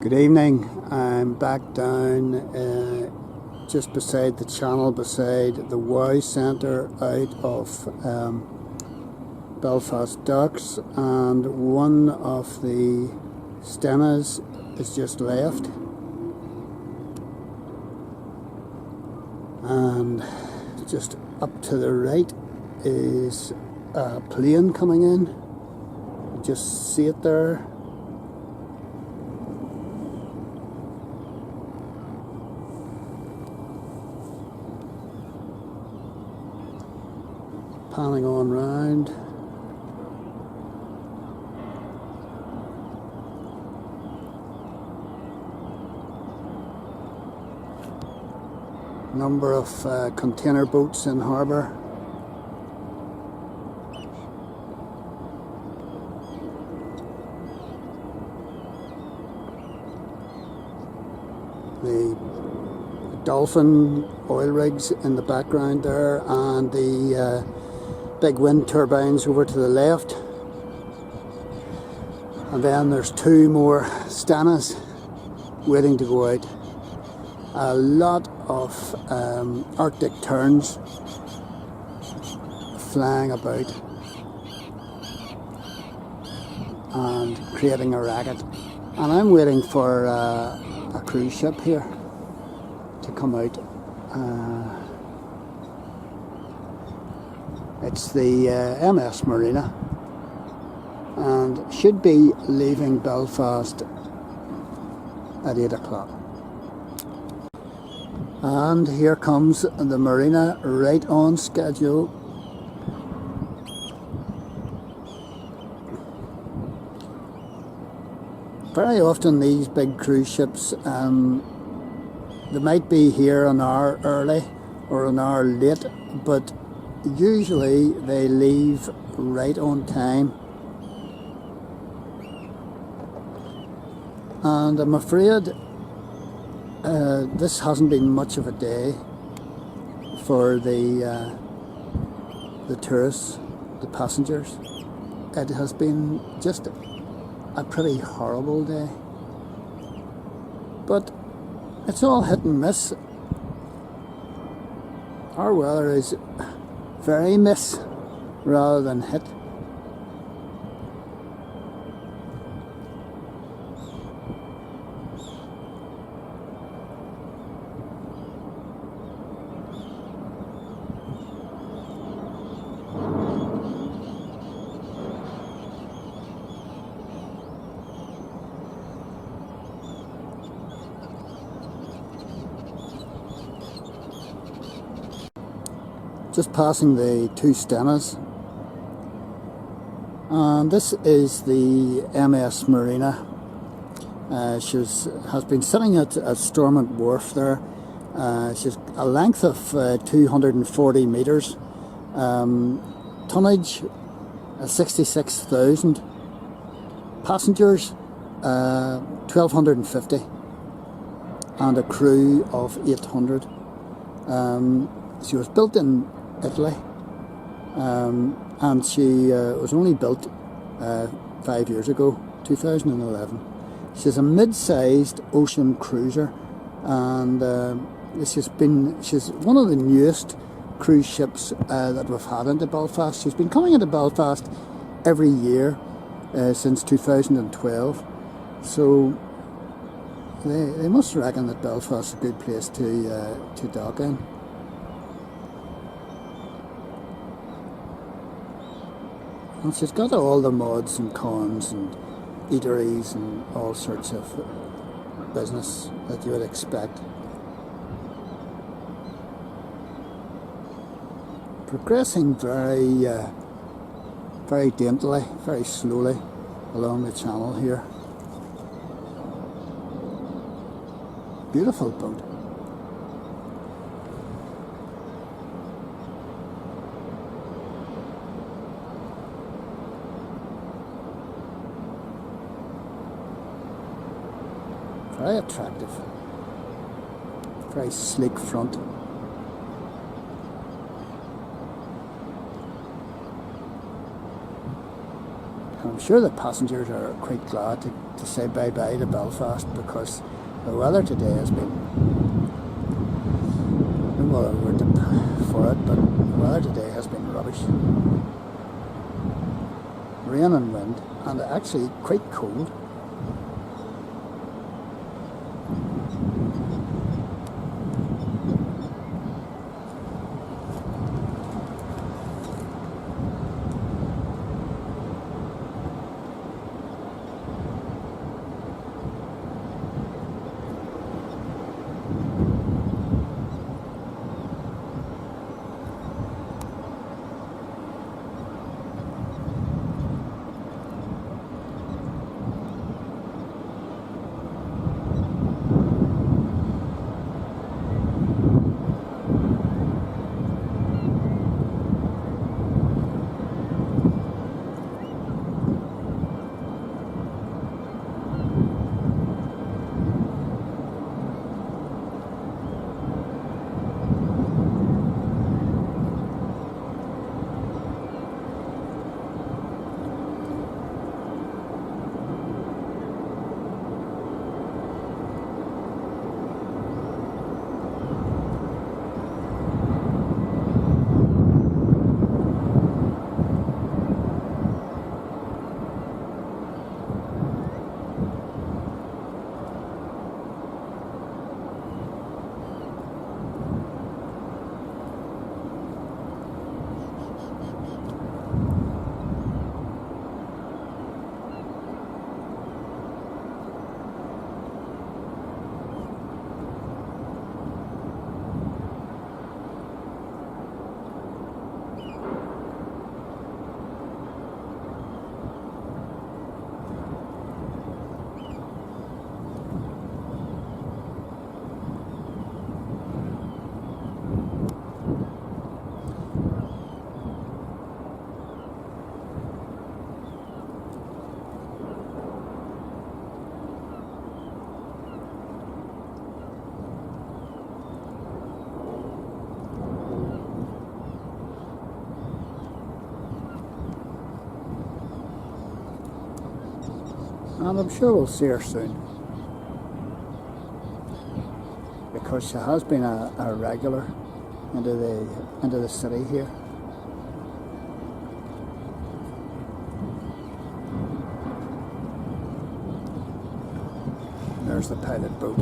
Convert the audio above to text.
Good evening. I'm back down just beside the channel, beside the wow centre out of Belfast docks, and one of the stenas is just left, and just up to the right is a plane coming in. You just see it there. Panning on round. Number of container boats in harbour. The dolphin oil rigs in the background there, and the big wind turbines over to the left, and then there's two more stenas waiting to go out. A lot of Arctic terns flying about and creating a racket, and I'm waiting for a cruise ship here to come out. It's the MS Marina, and should be leaving Belfast at 8 o'clock. And here comes the Marina, right on schedule. Very often these big cruise ships, they might be here an hour early or an hour late, but usually they leave right on time. And I'm afraid this hasn't been much of a day for the tourists, the passengers. It has been just a pretty horrible day. But it's all hit and miss. Our weather is very miss rather than hit. Just passing the two stenas, and this is the MS Marina. She has been sitting at Stormont Wharf there. She's a length of 240 metres, tonnage 66,000, passengers 1,250, and a crew of 800. She was built in Italy, and she was only built 5 years ago, 2011. She's a mid-sized ocean cruiser, and she's one of the newest cruise ships that we've had into Belfast. She's been coming into Belfast every year since 2012, so they must reckon that Belfast is a good place to dock in. And she's got all the mods and cons and eateries and all sorts of business that you would expect. Progressing very daintily, very slowly along the channel here. Beautiful boat. Very attractive, very sleek front. I'm sure the passengers are quite glad to say bye-bye to Belfast, because the weather today has been, no other word for it, but the weather today has been rubbish. Rain and wind, and actually quite cold. And I'm sure we'll see her soon, because she has been a regular into the city here. There's the pilot boat.